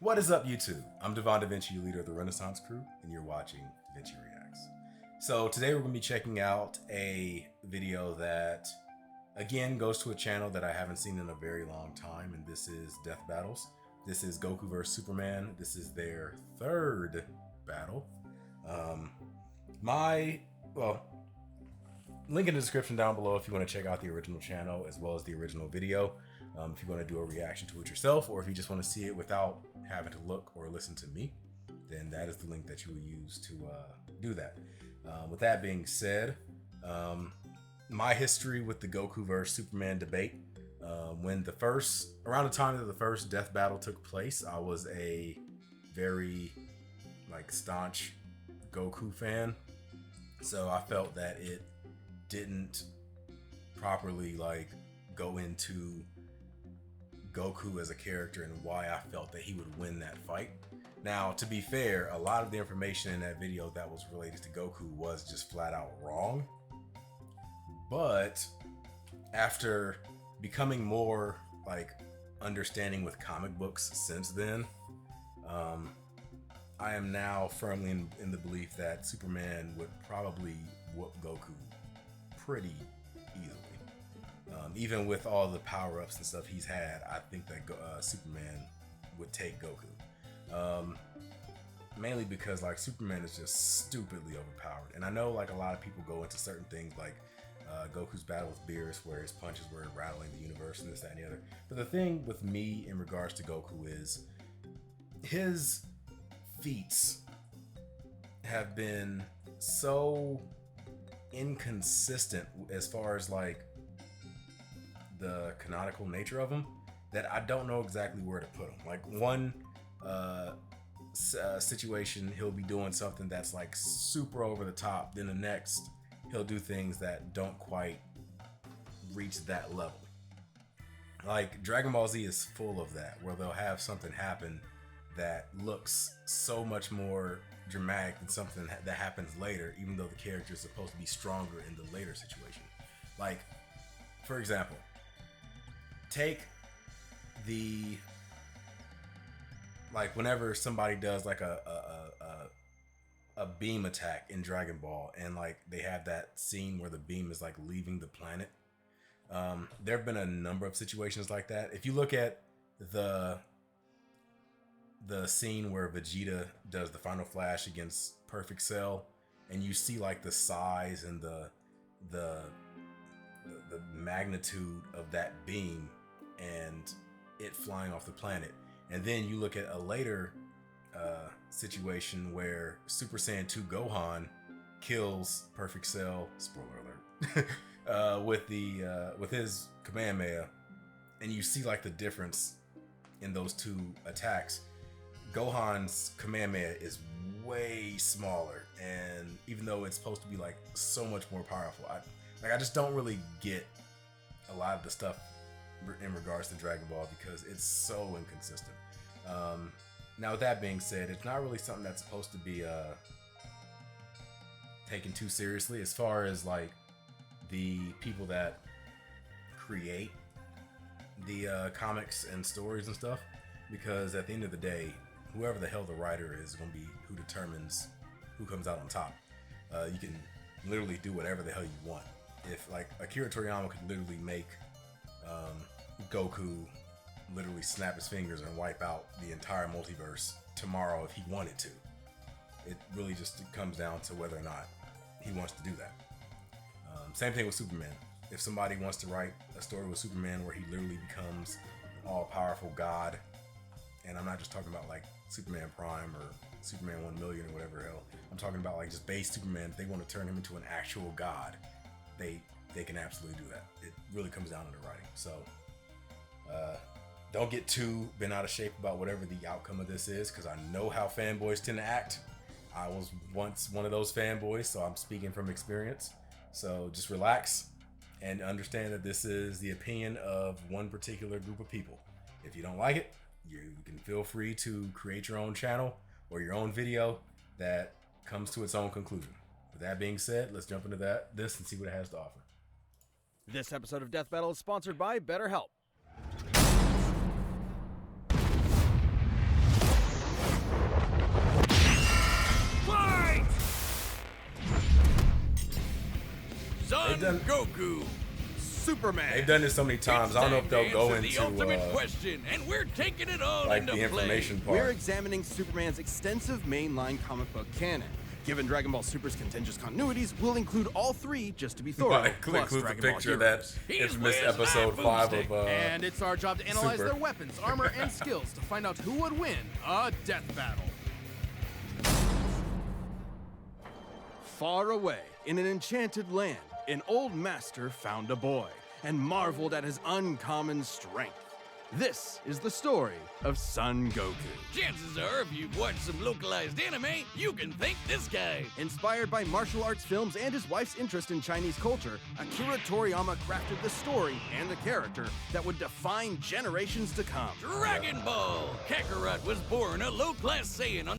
What is up, YouTube? I'm Devon DaVinci, leader of the Renaissance Crew, and you're watching DaVinci Reacts. So today we're going to be checking out a video that, again, goes to a channel that I haven't seen in a very long time, and this is Death Battles. This is Goku vs. Superman. This is their third battle. Link in the description down below if you want to check out the original channel as well as the original video. If you want to do a reaction to it yourself, or if you just want to see it without having to look or listen to me, then that is the link that you will use to do that. With that being said, my history with the Goku vs. Superman debate, around the time that the first death battle took place, I was a very staunch Goku fan, so I felt that it didn't properly go into Goku as a character and why I felt that he would win that fight. Now, to be fair, a lot of the information in that video that was related to Goku was just flat out wrong. But after becoming more understanding with comic books since then, I am now firmly in the belief that Superman would probably whoop Goku pretty easily. Even with all the power-ups and stuff he's had, I think that Superman would take Goku. Mainly because Superman is just stupidly overpowered. And I know a lot of people go into certain things Goku's battle with Beerus, where his punches were rattling the universe and this, that, and the other. But the thing with me in regards to Goku is his feats have been so inconsistent as far as the canonical nature of them that I don't know exactly where to put them. One situation he'll be doing something that's super over the top, then the next he'll do things that don't quite reach that level. Dragon Ball Z is full of that, where they'll have something happen that looks so much more dramatic than something that happens later, even though the character is supposed to be stronger in the later situation. For example, take the whenever somebody does a beam attack in Dragon Ball, and they have that scene where the beam is leaving the planet. There have been a number of situations like that. If you look at the scene where Vegeta does the final flash against Perfect Cell, and you see the size and the magnitude of that beam and it flying off the planet, and then you look at a later situation where Super Saiyan 2 Gohan kills Perfect Cell, spoiler alert, with his Kamehameha, and you see the difference in those two attacks. Gohan's Kamehameha is way smaller, and even though it's supposed to be so much more powerful, I just don't really get a lot of the stuff in regards to Dragon Ball because it's so inconsistent. Now, with that being said, it's not really something that's supposed to be taken too seriously as far as the people that create the comics and stories and stuff, because at the end of the day, whoever the hell the writer is going to be who determines who comes out on top. You can literally do whatever the hell you want. If Akira Toriyama could literally make Goku literally snap his fingers and wipe out the entire multiverse tomorrow if he wanted to. It really just comes down to whether or not he wants to do that. Same thing with Superman. If somebody wants to write a story with Superman where he literally becomes an all-powerful god, and I'm not just talking about Superman Prime or Superman 1 million or whatever hell, I'm talking about just base Superman. If they want to turn him into an actual god, they can absolutely do that. It really comes down to the writing. So don't get too bent out of shape about whatever the outcome of this is, because I know how fanboys tend to act. I was once one of those fanboys, so I'm speaking from experience. So just relax and understand that this is the opinion of one particular group of people. If you don't like it, you can feel free to create your own channel or your own video that comes to its own conclusion. With that being said, let's jump into this and see what it has to offer. This episode of Death Battle is sponsored by BetterHelp. done Goku, Superman. they've done this so many times. I don't know if they'll go the into ultimate question, and we're taking it all like into the information play. part. We're examining Superman's extensive mainline comic book canon. Given Dragon Ball Super's contentious continuities, we'll include all three just to be thorough. Include the Dragon Ball picture of heroes. that He's infamous with episode my 5 boomstick. of And it's our job to analyze Super. their weapons, armor, and skills to find out who would win a death battle. Far away, in an enchanted land, an old master found a boy and marveled at his uncommon strength. This is the story of Son Goku. Chances are, if you've watched some localized anime, you can thank this guy. Inspired by martial arts films and his wife's interest in Chinese culture, Akira Toriyama crafted the story and the character that would define generations to come. Dragon Ball. Kakarot was born a low-class Saiyan on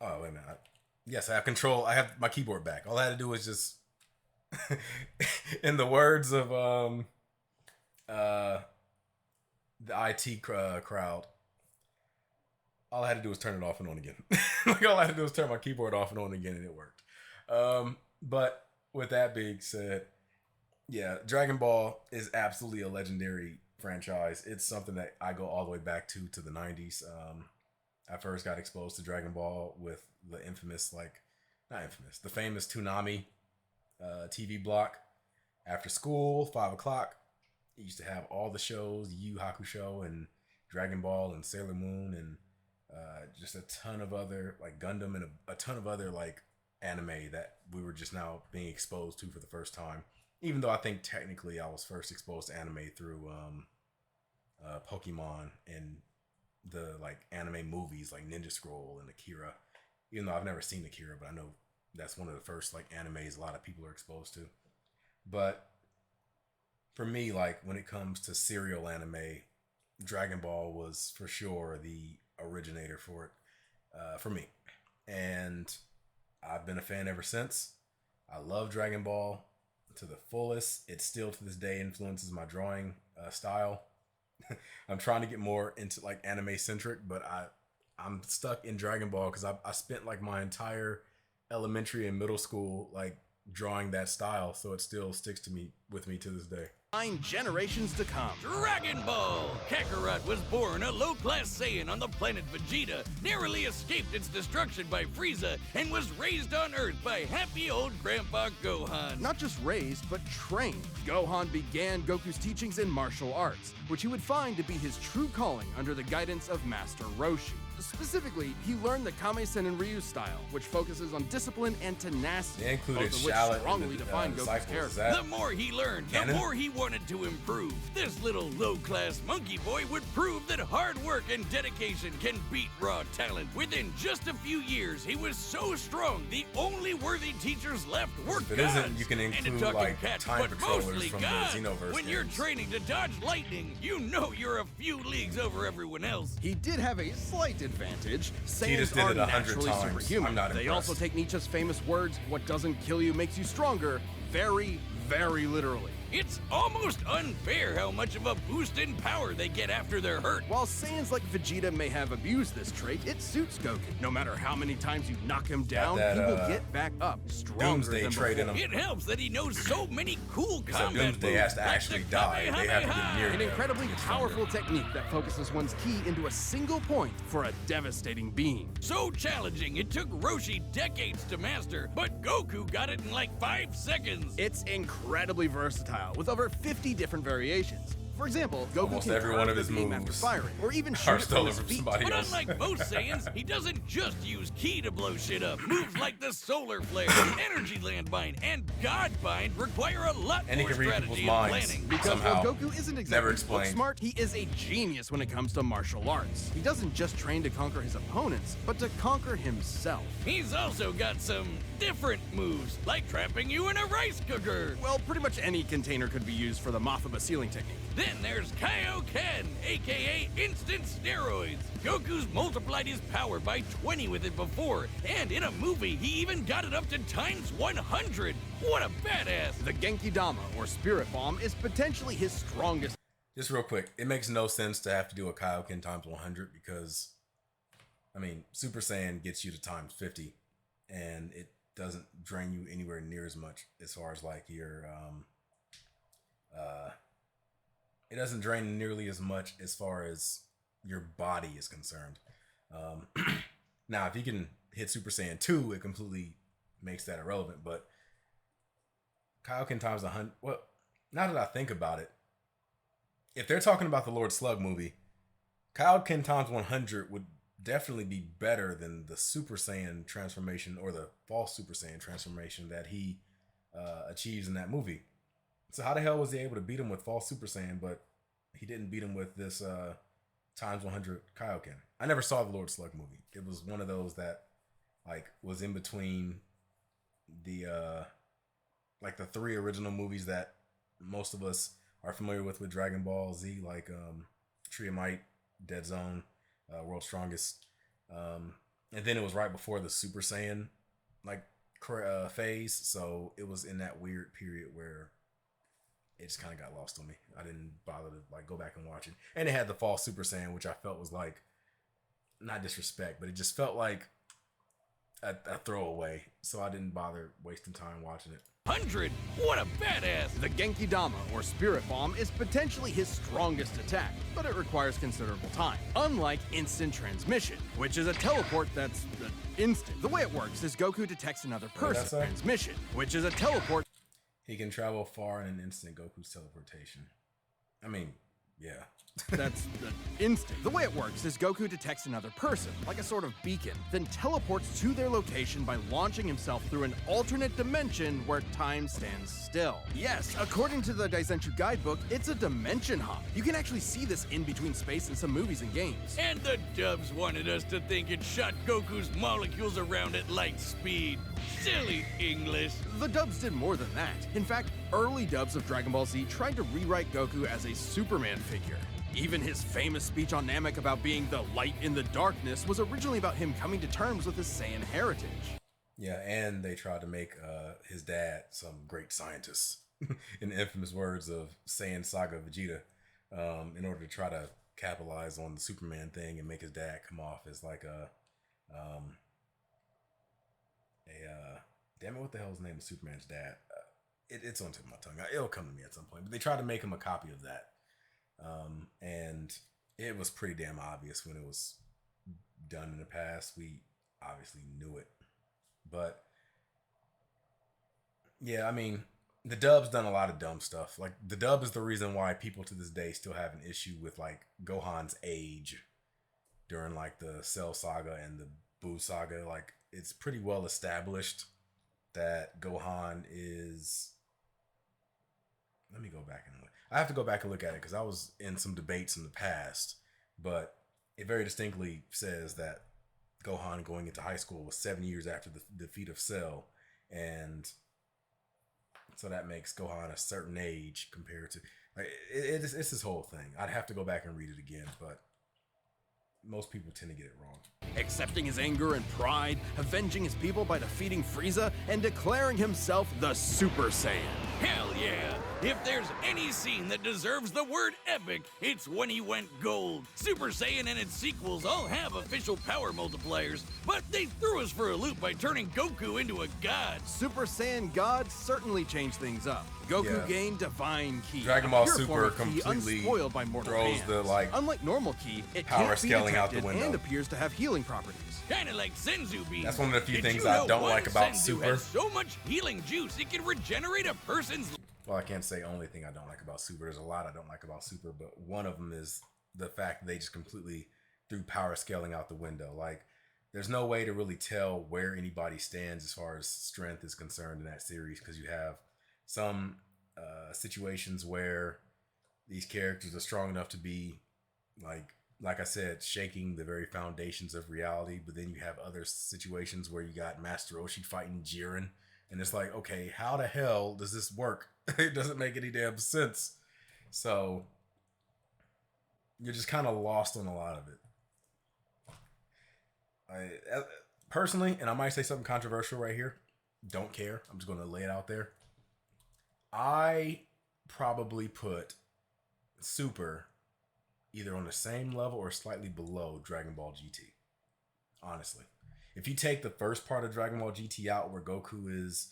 Oh, wait a minute. Yes, I have control. I have my keyboard back. All I had to do was just, in the words of the IT crowd, all I had to do was turn it off and on again. Like all I had to do was turn my keyboard off and on again, and it worked. But with that being said, yeah, Dragon Ball is absolutely a legendary franchise. It's something that I go all the way back to the 90s. I first got exposed to Dragon Ball with the infamous, the famous Toonami TV block. After school, 5 o'clock, it used to have all the shows, Yu Yu Hakusho and Dragon Ball and Sailor Moon and just a ton of other, like Gundam and a ton of other like anime that we were just now being exposed to for the first time. Even though I think technically I was first exposed to anime through Pokemon and the like anime movies like Ninja Scroll and Akira. Even though I've never seen Akira, but I know that's one of the first like animes a lot of people are exposed to. But for me, like when it comes to serial anime, Dragon Ball was for sure the originator for it, for me. And I've been a fan ever since. I love Dragon Ball to the fullest. It still to this day influences my drawing style. I'm trying to get more into like anime centric, but I'm stuck in Dragon Ball because I spent like my entire elementary and middle school like drawing that style, so it still sticks with me to this day. 9 generations to come. Dragon Ball. Kakarot was born a low-class Saiyan on the planet Vegeta, narrowly escaped its destruction by Frieza, and was raised on Earth by happy old Grandpa Gohan. Not just raised, but trained. Gohan began Goku's teachings in martial arts, which he would find to be his true calling under the guidance of Master Roshi. Specifically, he learned the Kame-sen and Ryu style, which focuses on discipline and tenacity, They included both of which Shallot strongly and the define Goku's disciples. character. Is that The more he learned, canon? the more he wanted to improve. This little low-class monkey boy would prove that hard work and dedication can beat raw talent. Within just a few years, he was so strong, the only worthy teachers left were If it gods. isn't, you can And a include, talking like, cat, time but patrollers mostly from the gods. Xenoverse When you're games. training to dodge lightning, you know you're a few leagues over everyone else. He did have a slight advantage. He just Saiyans did are it 100 naturally times. superhuman. I'm not They impressed. also take Nietzsche's famous words, "What doesn't kill you makes you stronger," very, very literally. It's almost unfair how much of a boost in power they get after they're hurt. While Saiyans like Vegeta may have abused this trait, it suits Goku. No matter how many times you knock him down, that, he will get back up, stronger Doomsday than trait in before. him. It helps that he knows so many cool So combat Doomsday moves, has to like actually the die. They have to get near An him. incredibly powerful technique that focuses one's ki into a single point for a devastating beam. So challenging, it took Roshi decades to master, but Goku got it in like 5 seconds. It's incredibly versatile, with over 50 different variations. For example, Goku Almost can every one curve of the his beam after moves firing, or even shoot are it from stolen his from feet. somebody But else. unlike most Saiyans, he doesn't just use ki to blow shit up. Moves like the Solar Flare, Energy Landbind, and God Bind require a lot And he more can read strategy people's and minds. planning. Because Somehow. while Goku isn't Never exactly book explained. smart, he is a genius when it comes to martial arts. He doesn't just train to conquer his opponents, but to conquer himself. He's also got some different moves, like trapping you in a rice cooker. Well, pretty much any container could be used for the Mothaba sealing technique. Then there's Kaioken, aka instant steroids. Goku's multiplied his power by 20 with it before, and in a movie, he even got it up to times 100. What a badass! The Genki Dama, or Spirit Bomb, is potentially his strongest. Just real quick, it makes no sense to have to do a Kaioken times 100 because, I mean, Super Saiyan gets you to times 50, and it doesn't drain you anywhere near as much as far as like your it doesn't drain nearly as much as far as your body is concerned. Now, if you can hit Super Saiyan 2, it completely makes that irrelevant. But Kaioken times 100. Well, now that I think about it, if they're talking about the Lord Slug movie, Kaioken times 100 would definitely be better than the Super Saiyan transformation or the false Super Saiyan transformation that he achieves in that movie. So how the hell was he able to beat him with false Super Saiyan, but he didn't beat him with this times 100 Kaioken? I never saw the Lord Slug movie. It was one of those that like was in between the like the 3 original movies that most of us are familiar with Dragon Ball Z, like Tree of Might, Dead Zone, World's Strongest, and then it was right before the Super Saiyan like phase, so it was in that weird period where it just kind of got lost on me. I didn't bother to like go back and watch it, and it had the false Super Saiyan, which I felt was like not disrespect, but it just felt like a throwaway, so I didn't bother wasting time watching it. 100? What a badass! The Genki Dama, or Spirit Bomb, is potentially his strongest attack, but it requires considerable time. Unlike Instant Transmission, which is a teleport that's instant. The way it works is Goku detects another person's transmission, which is a teleport. He can travel far in an instant. Goku's teleportation. I mean, yeah. That's instant. The way it works is Goku detects another person, like a sort of beacon, then teleports to their location by launching himself through an alternate dimension where time stands still. Yes, according to the DaVinci guidebook, it's a dimension hop. You can actually see this in between space in some movies and games. And the dubs wanted us to think it shot Goku's molecules around at light speed. Silly English. The dubs did more than that. In fact, early dubs of Dragon Ball Z tried to rewrite Goku as a Superman figure. Even his famous speech on Namek about being the light in the darkness was originally about him coming to terms with his Saiyan heritage. Yeah, and they tried to make his dad some great scientist, in the infamous words of Saiyan Saga Vegeta, in order to try to capitalize on the Superman thing and make his dad come off as like damn it, what the hell is the name of Superman's dad? It's on the tip of my tongue. It'll come to me at some point. But they tried to make him a copy of that. And it was pretty damn obvious when it was done in the past. We obviously knew it. But yeah, I mean, the dub's done a lot of dumb stuff. Like, the dub is the reason why people to this day still have an issue with like Gohan's age during like the Cell Saga and the Buu Saga. Like, it's pretty well established that Gohan is... Let me go back and look. I have to go back and look at it because I was in some debates in the past, but it very distinctly says that Gohan going into high school was 7 years after the defeat of Cell, and so that makes Gohan a certain age compared to... Like, it's this whole thing. I'd have to go back and read it again, but most people tend to get it wrong. Accepting his anger and pride, avenging his people by defeating Frieza, and declaring himself the Super Saiyan. Hell yeah! If there's any scene that deserves the word epic, it's when he went gold. Super Saiyan and its sequels all have official power multipliers, but they threw us for a loop by turning Goku into a god. Super Saiyan God certainly changed things up. Goku gained Divine Ki. Dragon Ball Super completely unspoiled by mortal throws hands. the like Unlike normal Ki, it power can't be scaling out the detected window and appears to have healing properties. Kinda like Senzu beans. That's one of the few Did things you I know don't one like about Senzu Super? has so much healing juice it can regenerate a person's... Well, I can't say only thing I don't like about Super. There's a lot I don't like about Super, but one of them is the fact that they just completely threw power scaling out the window. Like, there's no way to really tell where anybody stands as far as strength is concerned in that series, because you have some situations where these characters are strong enough to be, like I said, shaking the very foundations of reality, but then you have other situations where you got Master Roshi fighting Jiren, and it's like, okay, how the hell does this work? It doesn't make any damn sense. So you're just kind of lost on a lot of it. I personally, and I might say something controversial right here, don't care. I'm just going to lay it out there. I probably put Super either on the same level or slightly below Dragon Ball GT. Honestly. If you take the first part of Dragon Ball GT out where Goku is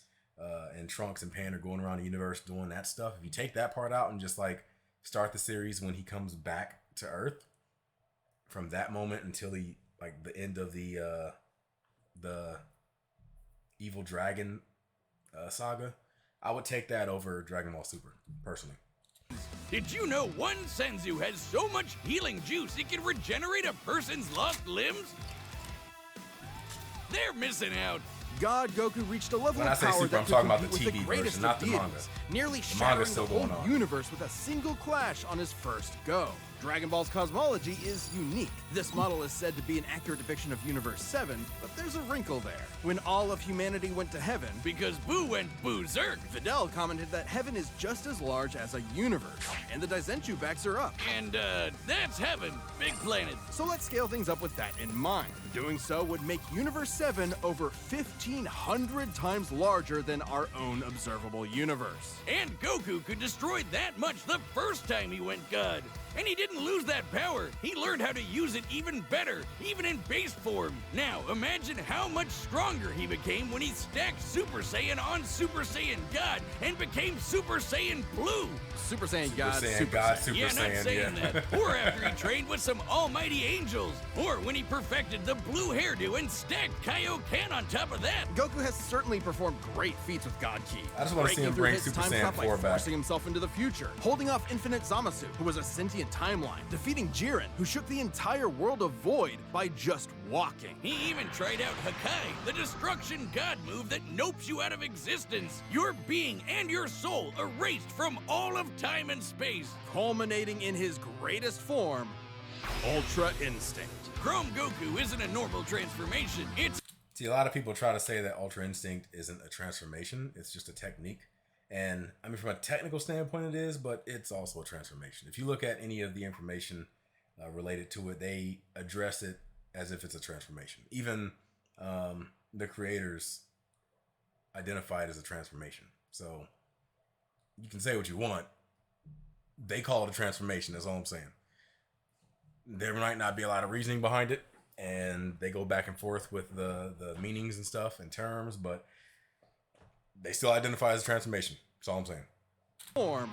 and Trunks and Pan are going around the universe doing that stuff. If you take that part out and just like start the series when he comes back to Earth, from that moment until he like the end of the Evil Dragon saga, I would take that over Dragon Ball Super personally. Did you know one Senzu has so much healing juice it can regenerate a person's lost limbs? They're missing out. God Goku reached a level When I of say power Super, that I'm could talking about compete the with TV the greatest version, not of the deities, manga. nearly The shattering manga's still the whole going on. universe with a single clash on his first go. Dragon Ball's cosmology is unique. This model is said to be an accurate depiction of Universe 7, but there's a wrinkle there. When all of humanity went to heaven, Because Boo went berserk. Fidel commented that heaven is just as large as a universe, and the Daizenshuu backs her up. And, that's heaven. Big planet. So let's scale things up with that in mind. Doing so would make Universe 7 over 1,500 times larger than our own observable universe. And Goku could destroy that much the first time he went God. And he didn't lose that power. He learned how to use it even better, even in base form. Now, imagine how much stronger he became when he stacked Super Saiyan on Super Saiyan God and became Super Saiyan Blue. Super Saiyan God, Super Yeah, not Saiyan, saying yeah. that. Or after he trained with some almighty angels. Or when he perfected the blue hairdo and stacked Kaioken on top of that. Goku has certainly performed great feats with God Ki. I just wanna see him Breaking through bring his Super time Saiyan stop by 4 back. forcing himself into the future, holding off Infinite Zamasu, who was a sentient timeline, defeating Jiren, who shook the entire world of Void by just walking. He even tried out Hakai, the destruction god move that nopes you out of existence. Your being and your soul erased from all of time and space. Culminating in his greatest form, Ultra Instinct. Chrome Goku isn't a normal transformation. It's See, a lot of people try to say that Ultra Instinct isn't a transformation, it's just a technique. And I mean, from a technical standpoint, it is, but it's also a transformation. If you look at any of the information related to it, they address it as if it's a transformation. Even the creators identify it as a transformation. So you can say what you want. They call it a transformation. That's all I'm saying. There might not be a lot of reasoning behind it, and they go back and forth with the meanings and stuff and terms, but they still identify as a transformation. That's all I'm saying. Form,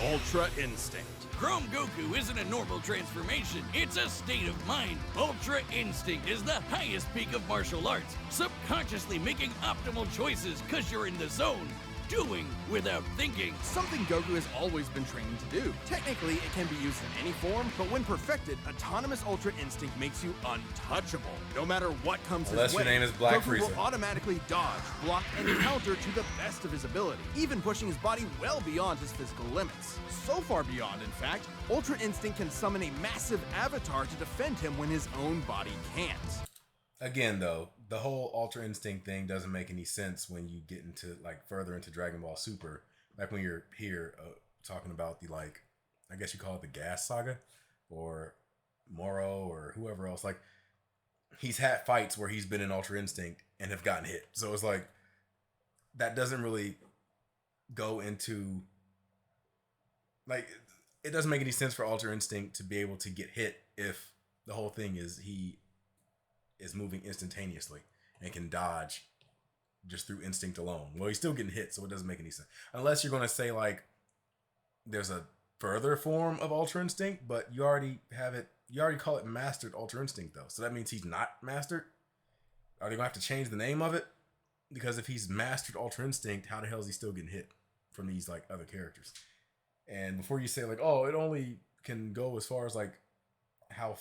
Ultra Instinct. Chrome Goku isn't a normal transformation. It's a state of mind. Ultra Instinct is the highest peak of martial arts. Subconsciously making optimal choices because you're in the zone. Doing without thinking. Something Goku has always been training to do. Technically, it can be used in any form, but when perfected, Autonomous Ultra Instinct makes you untouchable. No matter what comes Unless his way, your name is Black Goku will Frieza. automatically dodge, block, and counter to the best of his ability, even pushing his body well beyond his physical limits. So far beyond, in fact, Ultra Instinct can summon a massive avatar to defend him when his own body can't. Again, though, the whole Ultra Instinct thing doesn't make any sense when you get into like further into Dragon Ball Super. Like when you're here talking about the like, I guess you call it the Gas Saga, or Moro or whoever else. Like he's had fights where he's been in Ultra Instinct and have gotten hit. So it's like that doesn't really go into like it doesn't make any sense for Ultra Instinct to be able to get hit if the whole thing is he is moving instantaneously and can dodge just through instinct alone. Well, he's still getting hit, so it doesn't make any sense. Unless you're going to say, like, there's a further form of Ultra Instinct, but you already have it, you already call it Mastered Ultra Instinct, though. So that means he's not mastered? Are they going to have to change the name of it? Because if he's Mastered Ultra Instinct, how the hell is he still getting hit from these, like, other characters? And before you say, like, oh, it only can go as far as, like, how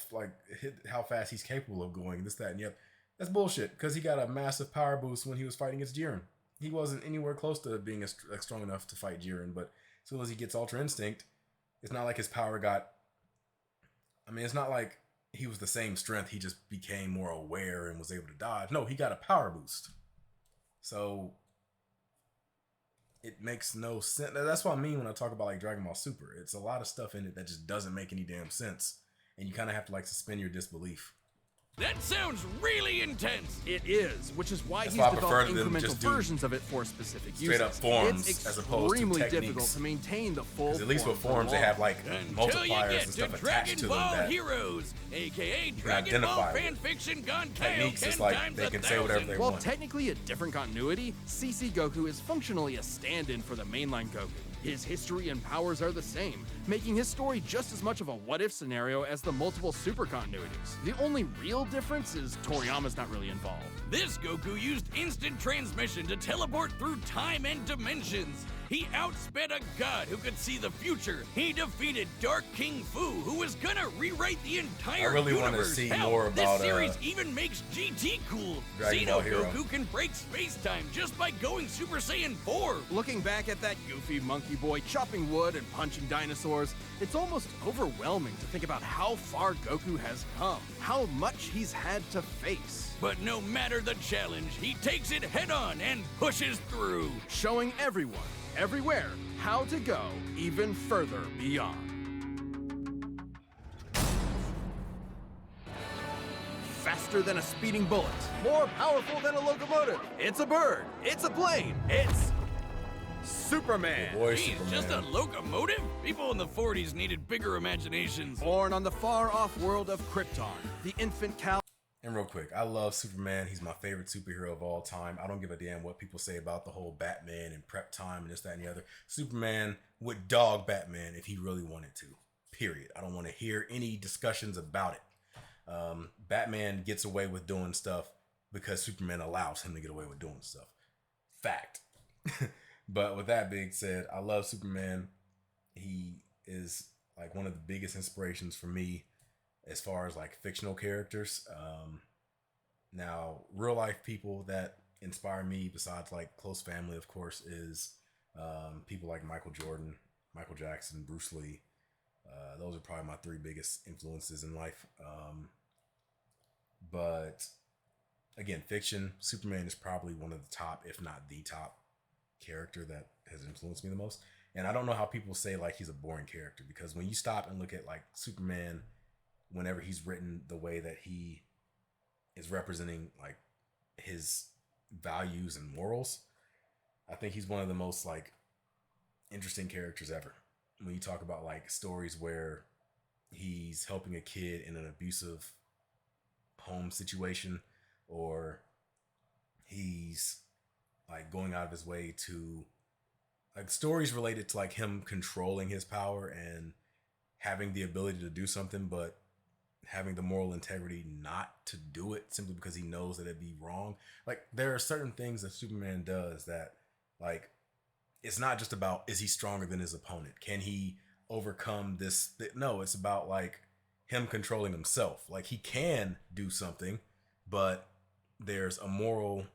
fast he's capable of going, this, that, and yep. That's bullshit, because he got a massive power boost when he was fighting against Jiren. He wasn't anywhere close to being strong enough to fight Jiren, but as soon as he gets Ultra Instinct, it's not like his power got... I mean, it's not like he was the same strength, he just became more aware and was able to dodge. No, he got a power boost. So, it makes no sense. That's what I mean when I talk about like Dragon Ball Super. It's a lot of stuff in it that just doesn't make any damn sense. And you kind of have to like suspend your disbelief. That sounds really intense. It is, which is why That's he's why I developed prefer them incremental just do versions of it for specific straight uses. up forms It's as opposed to extremely techniques. difficult to maintain the full. Because at least with form forms, for they have long. like Until you multipliers get and to stuff attached Dragon to them Ball that Heroes, aka can Dragon Ball identify fan with. fiction gone Techniques Kaioken is like times they can 1,000. say whatever they While want. technically a different continuity, CC Goku is functionally a stand-in for the mainline Goku. His history and powers are the same, making his story just as much of a what-if scenario as the multiple super continuities. The only real difference is Toriyama's not really involved. This Goku used instant transmission to teleport through time and dimensions. He outsped a god who could see the future. He defeated Dark King Fu, who was gonna rewrite the entire I really wanna universe. see Hell, more about, this series even makes GT cool. Dragon Ball Xeno Hero. Goku can break space-time just by going Super Saiyan 4. Looking back at that goofy monkey boy chopping wood and punching dinosaurs, it's almost overwhelming to think about how far Goku has come, how much he's had to face. But no matter the challenge, he takes it head-on and pushes through. Showing everyone, everywhere, how to go even further beyond. Faster than a speeding bullet, more powerful than a locomotive. It's a bird, it's a plane, it's Superman. Boy, He's Superman. just a locomotive? People in the 40s needed bigger imaginations. Born on the far-off world of Krypton, the infant Cal. And real quick, I love Superman. He's my favorite superhero of all time. I don't give a damn what people say about the whole Batman and prep time and this, that, and the other. Superman would dog Batman if he really wanted to. Period. I don't want to hear any discussions about it. Batman gets away with doing stuff because Superman allows him to get away with doing stuff. Fact. But with that being said, I love Superman. He is like one of the biggest inspirations for me as far as like fictional characters. Now, real life people that inspire me, besides like close family, of course, is people like Michael Jordan, Michael Jackson, Bruce Lee. Those are probably my three biggest influences in life. But again, fiction, Superman is probably one of the top, if not the top character that has influenced me the most. And I don't know how people say like he's a boring character, because when you stop and look at like Superman, whenever he's written, the way that he is representing like his values and morals, I think he's one of the most like interesting characters ever. When you talk about like stories where he's helping a kid in an abusive home situation, or he's like going out of his way to like stories related to like him controlling his power and having the ability to do something, but having the moral integrity not to do it simply because he knows that it'd be wrong. Like there are certain things that Superman does that like, it's not just about, is he stronger than his opponent? Can he overcome this? No, it's about like him controlling himself. Like he can do something, but there's a moral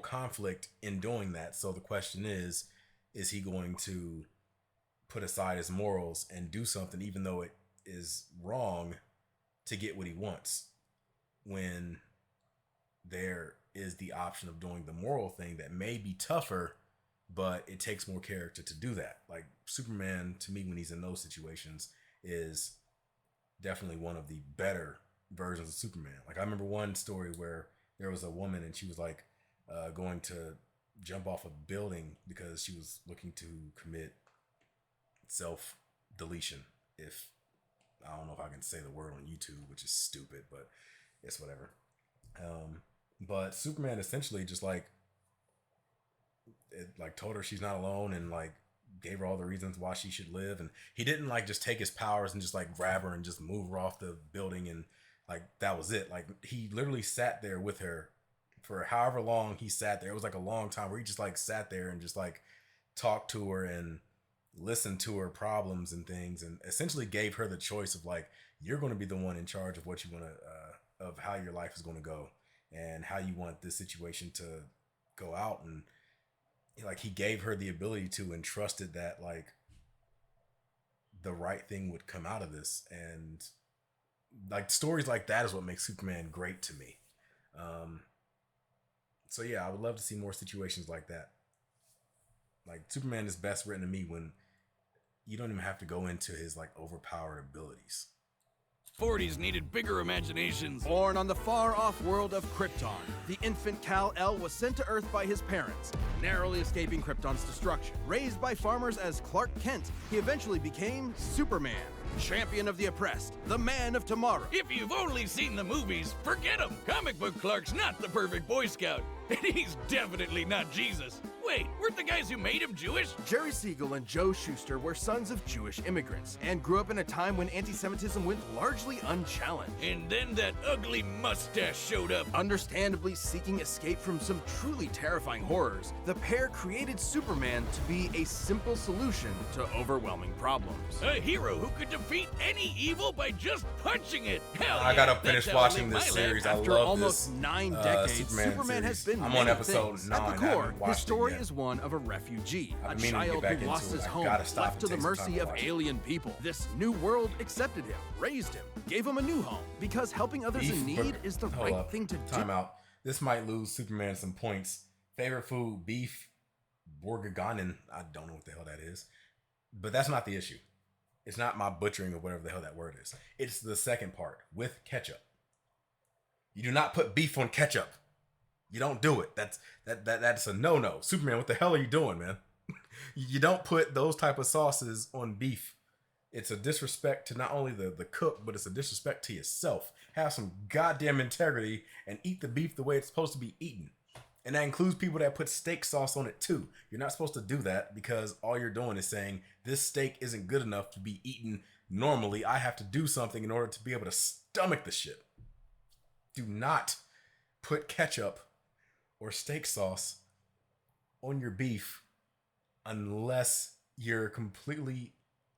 conflict in doing that. So the question is he going to put aside his morals and do something even though it is wrong to get what he wants, when there is the option of doing the moral thing that may be tougher, but it takes more character to do that. Like Superman, to me, when he's in those situations, is definitely one of the better versions of Superman. Like I remember one story where there was a woman and she was like going to jump off a building because she was looking to commit self-deletion. If I don't know if I can say the word on YouTube, which is stupid, but it's whatever. But Superman essentially just like told her she's not alone and like gave her all the reasons why she should live. And he didn't like just take his powers and just like grab her and just move her off the building and like that was it. Like he literally sat there with her for however long he sat there. It was like a long time where he just like sat there and just like talked to her and listened to her problems and things, and essentially gave her the choice of like, you're going to be the one in charge of what you want to of how your life is going to go and how you want this situation to go out. And like he gave her the ability to, and trusted that like the right thing would come out of this. And like stories like that is what makes Superman great to me. So yeah, I would love to see more situations like that. Like Superman is best written to me when you don't even have to go into his like overpowered abilities. 40s needed bigger imaginations. Born on the far-off world of Krypton, the infant Kal-El was sent to Earth by his parents, narrowly escaping Krypton's destruction. Raised by farmers as Clark Kent, he eventually became Superman, champion of the oppressed, the man of tomorrow. If you've only seen the movies, forget him. Comic book Clark's not the perfect Boy Scout, and he's definitely not Jesus. Wait, weren't the guys who made him Jewish? Jerry Siegel and Joe Shuster were sons of Jewish immigrants and grew up in a time when anti-Semitism went largely unchallenged. And then that ugly mustache showed up. Understandably seeking escape from some truly terrifying horrors, the pair created Superman to be a simple solution to overwhelming problems. A hero who could defeat any evil by just punching it. Hell I yeah, gotta that's finish how I watching live this my life. series. After I love almost this, 9 decades, Superman has series. been I'm many on episode things. 9. At the I core, haven't his watched it story yet. is one of a refugee, a I've been meaning to get child back who lost into it. his I home, gotta stop left to and the take some time mercy to of watch it. alien people. This new world accepted him, raised him, gave him a new home, because helping others in need is the Hold right up. thing to do. Time out. This might lose Superman some points. Favorite food, beef, Borgaganen. I don't know what the hell that is. But that's not the issue. It's not my butchering of whatever the hell that word is. It's the second part, with ketchup. You do not put beef on ketchup. You don't do it. That's a no-no. Superman, what the hell are you doing, man? You don't put those type of sauces on beef. It's a disrespect to not only the cook, but it's a disrespect to yourself. Have some goddamn integrity and eat the beef the way it's supposed to be eaten. And that includes people that put steak sauce on it too. You're not supposed to do that because all you're doing is saying, this steak isn't good enough to be eaten normally. I have to do something in order to be able to stomach the shit. Do not put ketchup or steak sauce on your beef unless you're completely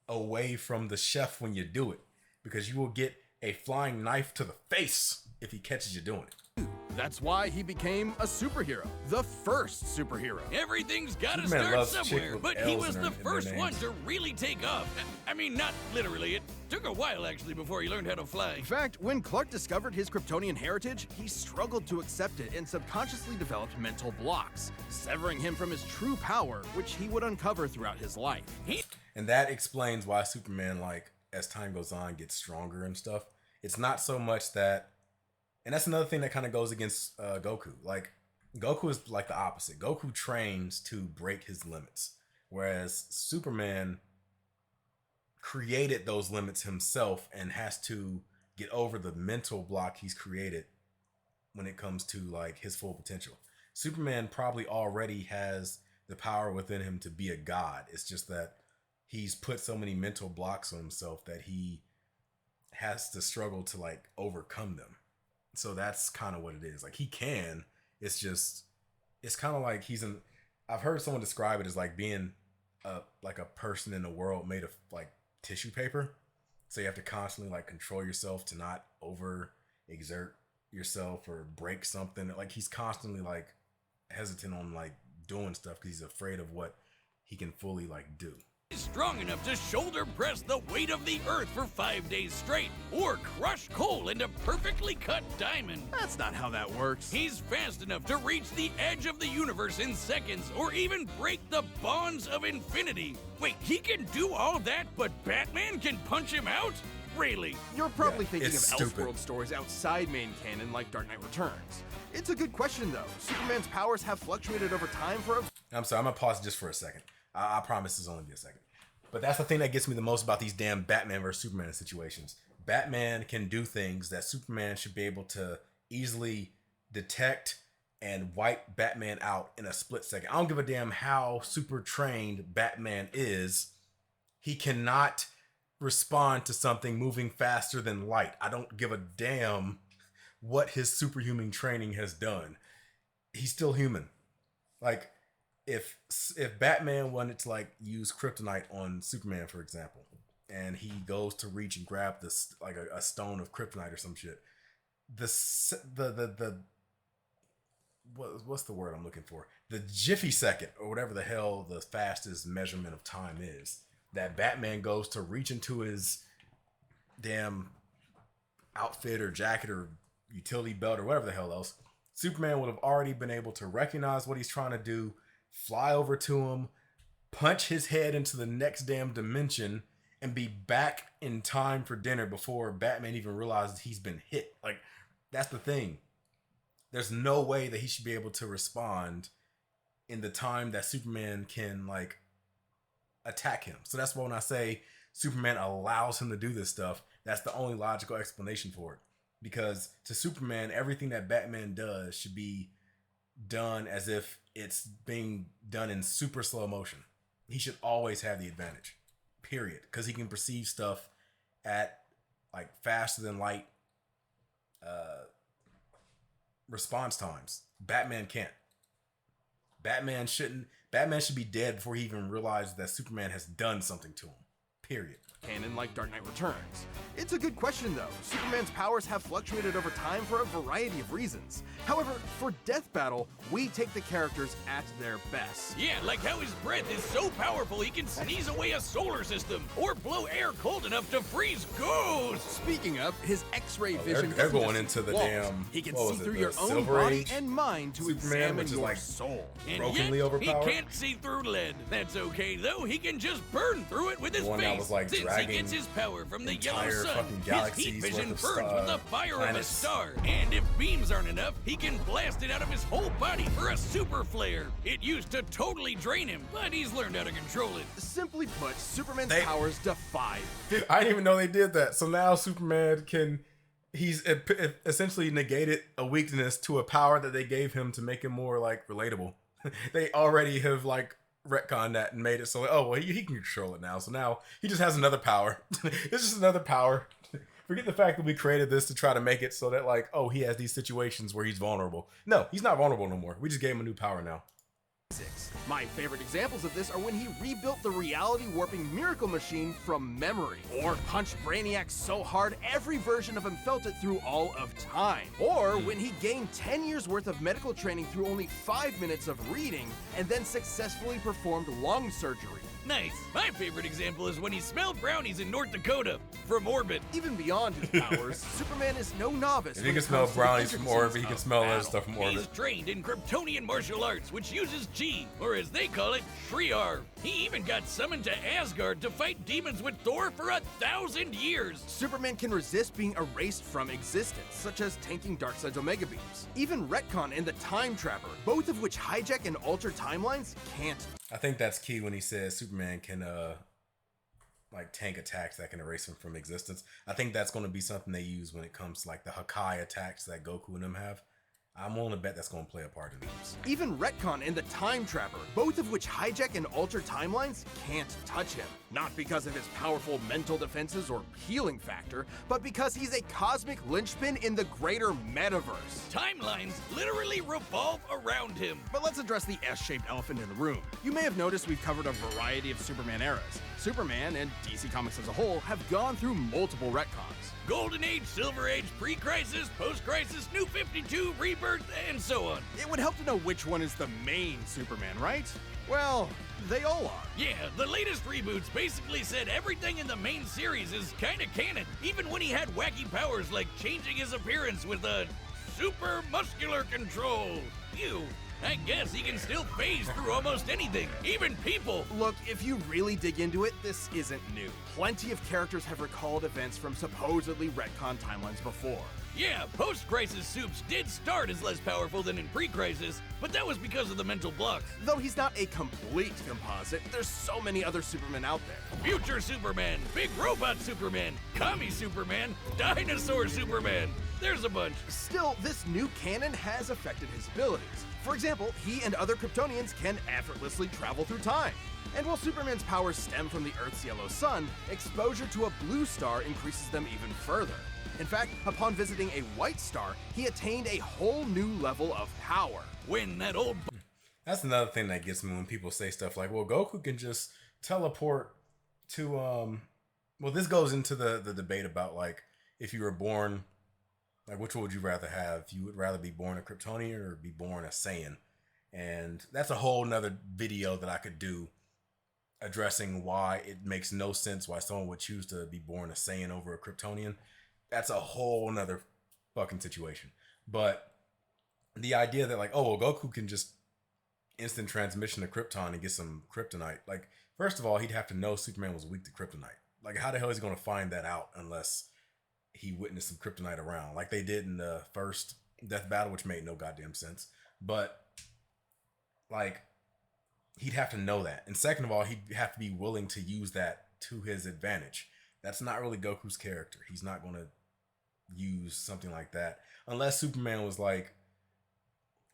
away from the chef when you do it, because you will get a flying knife to the face if he catches you doing it. That's why he became a superhero, the first superhero. Everything's gotta Superman start loves chick somewhere, with but he L's was in the their first one names. to really take off. I mean, not literally. It took a while, actually, before he learned how to fly. In fact, when Clark discovered his Kryptonian heritage, he struggled to accept it and subconsciously developed mental blocks, severing him from his true power, which he would uncover throughout his life. And that explains why Superman, like, as time goes on, gets stronger and stuff. It's not so much that, and that's another thing that kind of goes against Goku. Like, Goku is like the opposite. Goku trains to break his limits, whereas Superman created those limits himself and has to get over the mental block he's created when it comes to like his full potential. Superman probably already has the power within him to be a god. It's just that he's put so many mental blocks on himself that he has to struggle to like overcome them. So that's kind of what it is. Like, he can, it's just, it's kind of like I've heard someone describe it as like being like a person in the world made of like tissue paper. So you have to constantly like control yourself to not over exert yourself or break something. Like, he's constantly like hesitant on like doing stuff because he's afraid of what he can fully like do. He's strong enough to shoulder press the weight of the earth for 5 days straight, or crush coal into perfectly cut diamond. That's not how that works. He's fast enough to reach the edge of the universe in seconds, or even break the bonds of infinity. Wait, he can do all that, but Batman can punch him out? Really? You're probably Yeah, thinking of it's stupid. Elseworld stories outside main canon like Dark Knight Returns. It's a good question though. Superman's powers have fluctuated over time for a... I'm sorry, I'm gonna pause just for a second. I promise this will only be a second. But that's the thing that gets me the most about these damn Batman versus Superman situations. Batman can do things that Superman should be able to easily detect and wipe Batman out in a split second. I don't give a damn how super trained Batman is. He cannot respond to something moving faster than light. I don't give a damn what his superhuman training has done. He's still human. Like, if Batman wanted to like use kryptonite on Superman, for example, and he goes to reach and grab this like a stone of kryptonite or some shit, what's the word I'm looking for? The jiffy second or whatever the hell the fastest measurement of time is that Batman goes to reach into his damn outfit or jacket or utility belt or whatever the hell else, Superman would have already been able to recognize what he's trying to do, fly over to him, punch his head into the next damn dimension, and be back in time for dinner before Batman even realizes he's been hit. Like, that's the thing. There's no way that he should be able to respond in the time that Superman can, like, attack him. So that's why when I say Superman allows him to do this stuff, that's the only logical explanation for it. Because to Superman, everything that Batman does should be done as if it's being done in super slow motion. He should always have the advantage, period. Because he can perceive stuff at like faster than light response times. Batman can't. Batman should be dead before he even realizes that Superman has done something to him, period. Canon like Dark Knight Returns. It's a good question though. Superman's powers have fluctuated over time for a variety of reasons. However, for Death Battle, we take the characters at their best. Yeah, like how his breath is so powerful he can sneeze away a solar system or blow air cold enough to freeze ghosts. Speaking of, his X-ray vision they're isn't going just into the walls. damn, He can what see was it, through the your own Silver body Age and mind to Superman, examine which is your like soul. And brokenly yet, overpowered. he can't see through lead. That's okay though, he can just burn through it with his The one that face. was, like, Since he dragging gets his power from the yellow entire sun, fucking his galaxies heat vision worth burns of with the fire of a planets. star. And if beams aren't enough, he can blast it out of his whole body for a super flare. It used to totally drain him, but he's learned how to control it. Simply put, Superman's They- powers defy. I didn't even know they did that. So now Superman he's essentially negated a weakness to a power that they gave him to make him more like relatable. They already have like retconned that and made it so, oh, well, he can control it now. So now he just has another power. It's just another power. Forget the fact that we created this to try to make it so that, like, oh, he has these situations where he's vulnerable. No, he's not vulnerable no more. We just gave him a new power now. My favorite examples of this are when he rebuilt the reality warping miracle machine from memory, or punched Brainiac so hard every version of him felt it through all of time, or when he gained 10 years worth of medical training through only 5 minutes of reading and then successfully performed lung surgery. Nice. My favorite example is when he smelled brownies in North Dakota from orbit. Even beyond his powers, Superman is no novice. If he when can it smell comes to the brownies from orbit, he can intricacies smell of other battle. stuff from He's orbit. trained in Kryptonian martial arts, which uses G, or as they call it, Shriar. He even got summoned to Asgard to fight demons with Thor for 1,000 years. Superman can resist being erased from existence, such as tanking Darkseid's Omega Beams. Even Retcon and the Time Trapper, both of which hijack and alter timelines, can't. I think that's key when he says Superman can like tank attacks that can erase him from existence. I think that's going to be something they use when it comes to like the Hakai attacks that Goku and them have. I'm willing to bet that's going to play a part in this. Even Retcon and the Time Trapper, both of which hijack and alter timelines, can't touch him. Not because of his powerful mental defenses or healing factor, but because he's a cosmic linchpin in the greater metaverse. Timelines literally revolve around him. But let's address the S-shaped elephant in the room. You may have noticed we've covered a variety of Superman eras. Superman, and DC Comics as a whole, have gone through multiple retcons. Golden Age, Silver Age, Pre-Crisis, Post-Crisis, New 52, Rebirth, and so on. It would help to know which one is the main Superman, right? Well, they all are. Yeah, the latest reboots basically said everything in the main series is kinda canon, even when he had wacky powers like changing his appearance with a super muscular control. Ew. I guess he can still phase through almost anything, even people. Look, if you really dig into it, this isn't new. Plenty of characters have recalled events from supposedly retcon timelines before. Yeah, post-crisis Supes did start as less powerful than in pre-crisis, but that was because of the mental blocks. Though he's not a complete composite, there's so many other Supermen out there. Future Superman, Big Robot Superman, Commie Superman, Dinosaur Superman. There's a bunch. Still, this new canon has affected his abilities. For example, he and other Kryptonians can effortlessly travel through time. And while Superman's powers stem from the Earth's yellow sun, exposure to a blue star increases them even further. In fact, upon visiting a white star, he attained a whole new level of power. When that old That's another thing that gets me when people say stuff like, well, Goku can just teleport to, well, this goes into the debate about, like, if you were born, like, which one would you rather have? If you would rather be born a Kryptonian or be born a Saiyan. And that's a whole nother video that I could do addressing why it makes no sense why someone would choose to be born a Saiyan over a Kryptonian. That's a whole nother fucking situation. But the idea that, like, oh, well, Goku can just instant transmission to Krypton and get some kryptonite. Like, first of all, he'd have to know Superman was weak to kryptonite. Like, how the hell is he going to find that out unless he witnessed some kryptonite around, like they did in the first death battle, which made no goddamn sense. But like, he'd have to know that, and second of all, he'd have to be willing to use that to his advantage. That's not really Goku's character. He's not going to use something like that unless Superman was like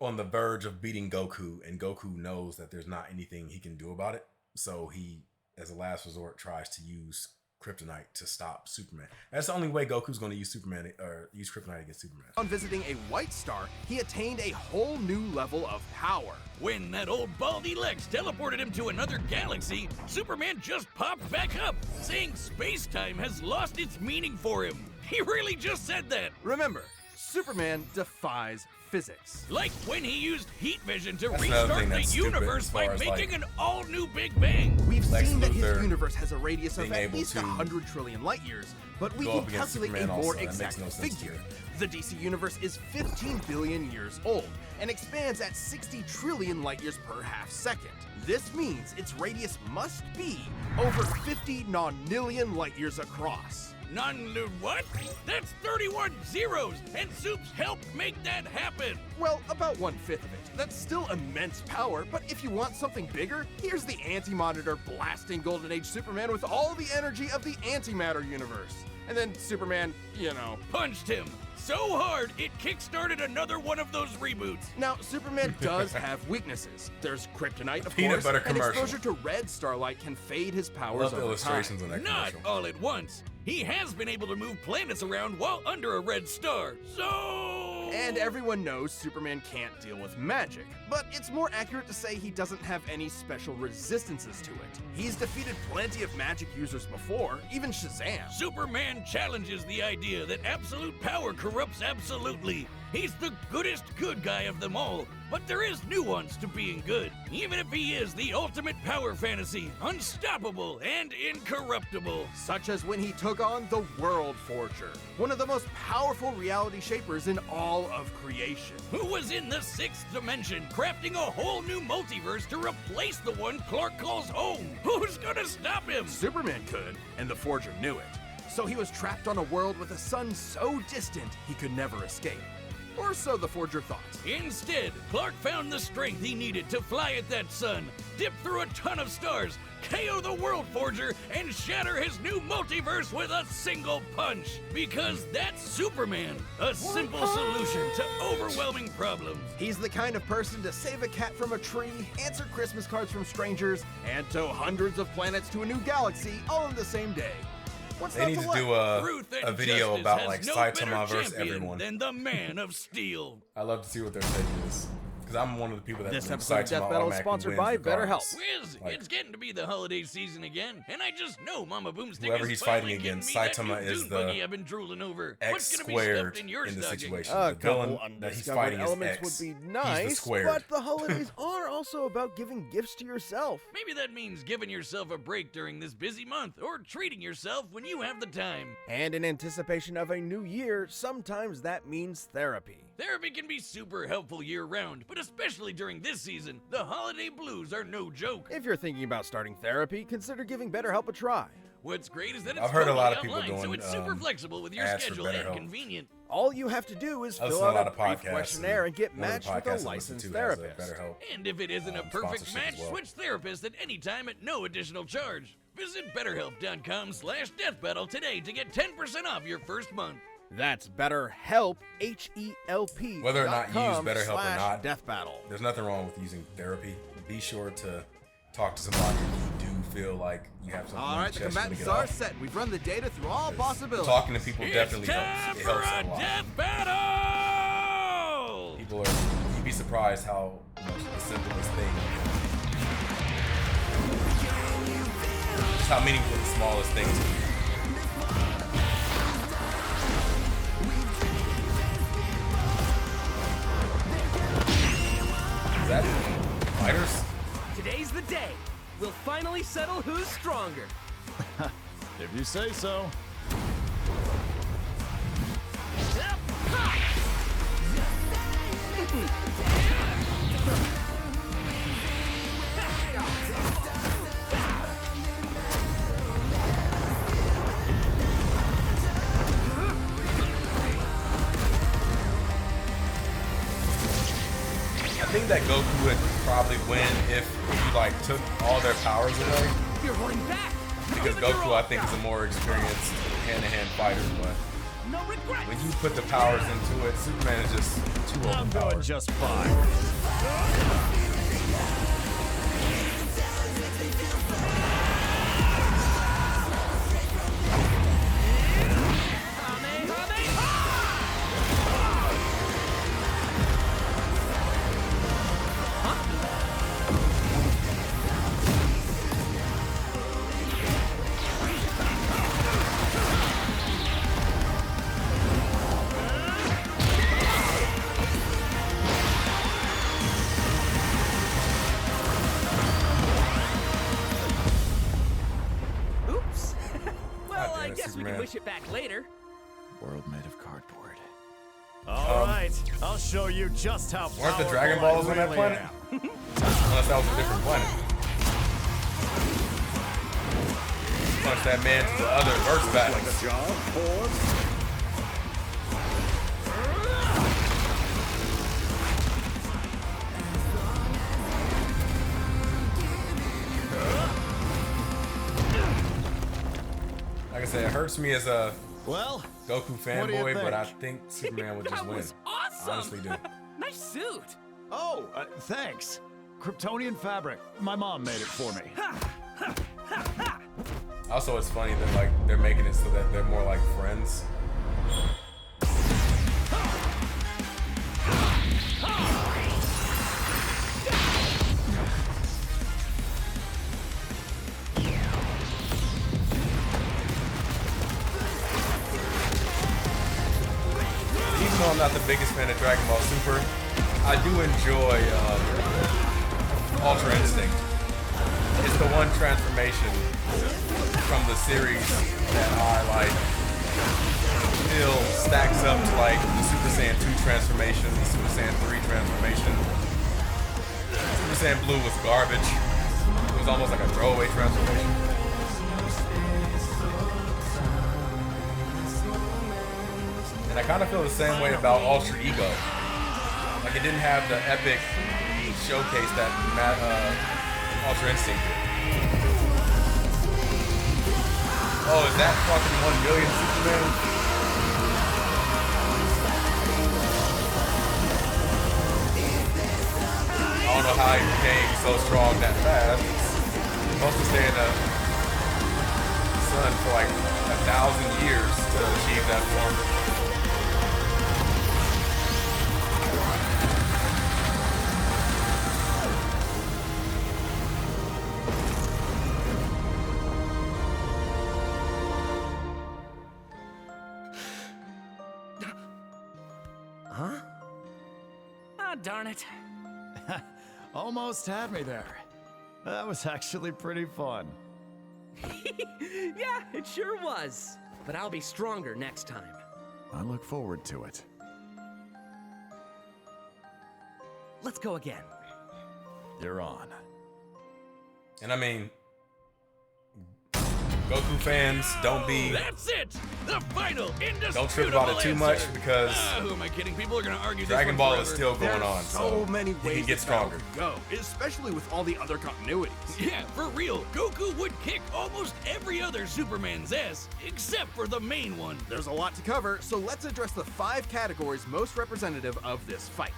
on the verge of beating Goku, and Goku knows that there's not anything he can do about it. So he, as a last resort, tries to use kryptonite to stop Superman. That's the only way Goku's going to use Superman or use kryptonite against Superman. On visiting a white star, he attained a whole new level of power. When that old baldy Lex teleported him to another galaxy, Superman just popped back up, saying space-time has lost its meaning for him. He really just said that. Remember, Superman defies physics. Like when he used heat vision to That's another restart thing the that's stupid universe as by far as, making like, an all-new Big Bang. We've Lex seen that his Luthor universe has a radius of being at able least to 100 trillion light years, but we go can up against calculate Superman a more also. That makes exact no sense to figure. me. The DC universe is 15 billion years old and expands at 60 trillion light years per half second. This means its radius must be over 50 nonillion light years across. What? That's 31 zeros, and Soups helped make that happen. Well, about 1/5 of it. That's still immense power, but if you want something bigger, here's the Anti-Monitor blasting Golden Age Superman with all the energy of the antimatter universe. And then Superman, Punched him so hard it kickstarted another one of those reboots. Now, Superman does have weaknesses. There's kryptonite, of Peanut course, butter and commercial. exposure to red starlight can fade his I powers love the over illustrations time. on that Not commercial. all at once. He has been able to move planets around while under a red star. So... And everyone knows Superman can't deal with magic, but it's more accurate to say he doesn't have any special resistances to it. He's defeated plenty of magic users before, even Shazam. Superman challenges the idea that absolute power corrupts absolutely. He's the goodest good guy of them all, but there is nuance to being good, even if he is the ultimate power fantasy, unstoppable and incorruptible. Such as when he took on the World Forger, one of the most powerful reality shapers in all of creation. Who was in the 6th dimension, crafting a whole new multiverse to replace the one Clark calls home. Who's gonna stop him? Superman could, and the Forger knew it. So he was trapped on a world with a sun so distant he could never escape. Or so the Forger thought. Instead, Clark found the strength he needed to fly at that sun, dip through a ton of stars, KO the World Forger, and shatter his new multiverse with a single punch. Because that's Superman, a simple solution to overwhelming problems. He's the kind of person to save a cat from a tree, answer Christmas cards from strangers, and tow hundreds of planets to a new galaxy all in the same day. What's They not need to to like? do a Truth and video justice about has like no Saitama better versus champion everyone. than the Man of Steel. I love to see what their take is, because I'm one of the people that This believes episode of Saitama Death Battle is automatically sponsored wins by regardless. BetterHelp. Wiz, Like- it's getting to be the holiday season again, and I just know Mama Boomstick Whoever is he's finally fighting getting against, me that Saitama new is dune the buggy I've been drooling over. X What's gonna be squared stuffed in your in the stocking? situation. A The villain couple that he's undiscovered fighting is elements X. would be He's the nice, squared. but the holidays are also about giving gifts to yourself. Maybe that means giving yourself a break during this busy month, or treating yourself when you have the time. And in anticipation of a new year, sometimes that means therapy. Therapy can be super helpful year-round, but especially during this season, the holiday blues are no joke. If you're thinking about starting therapy, consider giving BetterHelp a try. What's great is that it's I've heard a lot of totally people online, so doing, it's super flexible with your ads for schedule and BetterHelp. convenient. All you have to do is I listen fill to a out lot a of brief podcasts. questionnaire and get one of the matched with podcasts a I listen licensed to has a therapist. BetterHelp And if it isn't a perfect sponsorship match, as well. switch therapists at any time at no additional charge. Visit BetterHelp.com/deathbattle today to get 10% off your first month. That's BetterHelp, HELP. Whether or not you use BetterHelp or not, Death Battle. There's nothing wrong with using therapy. Be sure to talk to somebody if you do feel like you have something All on right, the your chest you wanna combatants get are off. set. We've run the data through all possibilities. Talking to people It's definitely time helps. It for helps a a lot. death battle! People are, you'd be surprised how much the simplest thing, just how meaningful the smallest things can be. Is that fighters? Today's the day. We'll finally settle who's stronger. If you say so. think that Goku would probably win if you like took all their powers away. You're holding back. Because Goku, I think, is a more experienced hand-to-hand fighter, but No regrets. when you put the powers into it, Superman is just too I'm doing overpowered. just fine. Oops. Well, God damn I it, guess we Superman. can wish it back later. World made of cardboard. All right, I'll show you just how Weren't the powerful Dragon I Balls on that really planet? am. Unless that was a different planet. Punch that man to the other verse battles. Like I said, it hurts me as a Well, Goku What do you fanboy, but I think? think Superman would just That win. was awesome. Honestly, do. Nice suit. oh, thanks. Kryptonian fabric. My mom made it for me. Also, it's funny that like they're making it so that they're more like friends. Even though I'm not the biggest fan of Dragon Ball Super, I do enjoy Ultra Instinct. It's the one transformation from the series that I like feel stacks up to like the Super Saiyan 2 transformation, the Super Saiyan 3 transformation. Super Saiyan Blue was garbage. It was almost like a throwaway transformation. And I kind of feel the same way about Ultra Ego. Like it didn't have the epic showcase that Ultra Instinct did. Oh, is that fucking 1 million Superman? I don't know how he became so strong that fast. He's supposed to stay in the sun for like 1,000 years to achieve that form. Ah, darn it. Almost had me there. That was actually pretty fun. Yeah, it sure was. But I'll be stronger next time. I look forward to it. Let's go again. You're on. And I mean, Goku fans, don't be, That's it! The final indisputable don't trip about it too much answer. because Who am I kidding? People are gonna argue Dragon this one Ball is forever. still going There's on. so many he ways can get this battle stronger. can go, especially with all the other continuities. Yeah, for real. Goku would kick almost every other Superman's ass, except for the main one. There's a lot to cover, so let's address the 5 categories most representative of this fight.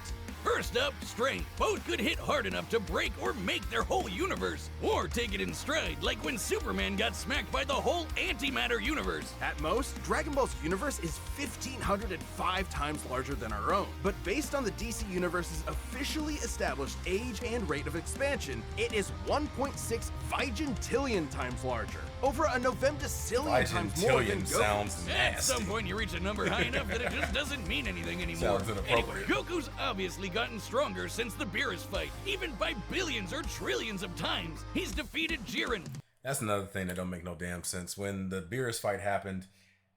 First up, strength. Both could hit hard enough to break or make their whole universe, or take it in stride, like when Superman got smacked by the whole antimatter universe. At most, Dragon Ball's universe is 1,505 times larger than our own. But based on the DC Universe's officially established age and rate of expansion, it is 1.6 vigintillion times larger. Over a novemdecillion times more than Vigintillion Goku. sounds At nasty. some point, you reach a number high enough that it just doesn't mean anything anymore. Sounds Anyway, inappropriate. Goku's obviously gotten stronger since the Beerus fight, even by billions or trillions of times. He's defeated Jiren. That's another thing that don't make no damn sense. When the Beerus fight happened,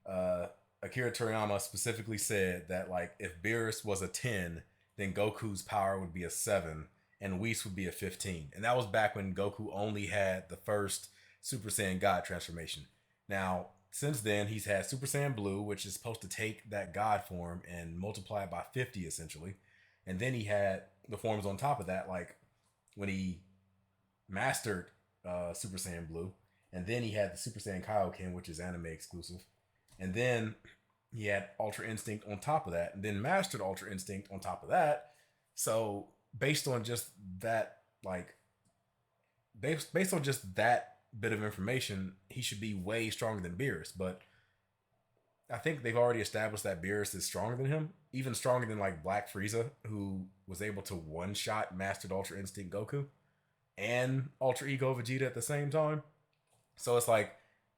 Akira Toriyama specifically said that like if Beerus was a 10, then Goku's power would be a 7 and Whis would be a 15. And that was back when Goku only had the first Super Saiyan God transformation. Now, since then, he's had Super Saiyan Blue, which is supposed to take that God form and multiply it by 50 essentially. And then he had the forms on top of that, like when he mastered Super Saiyan Blue. And then he had the Super Saiyan Kaioken, which is anime exclusive. And then he had Ultra Instinct on top of that. And then mastered Ultra Instinct on top of that. So based on just that, like, based on just that bit of information, he should be way stronger than Beerus. But I think they've already established that Beerus is stronger than him. Even stronger than, like, Black Frieza, who was able to one-shot mastered Ultra Instinct Goku and Ultra Ego Vegeta at the same time. So it's like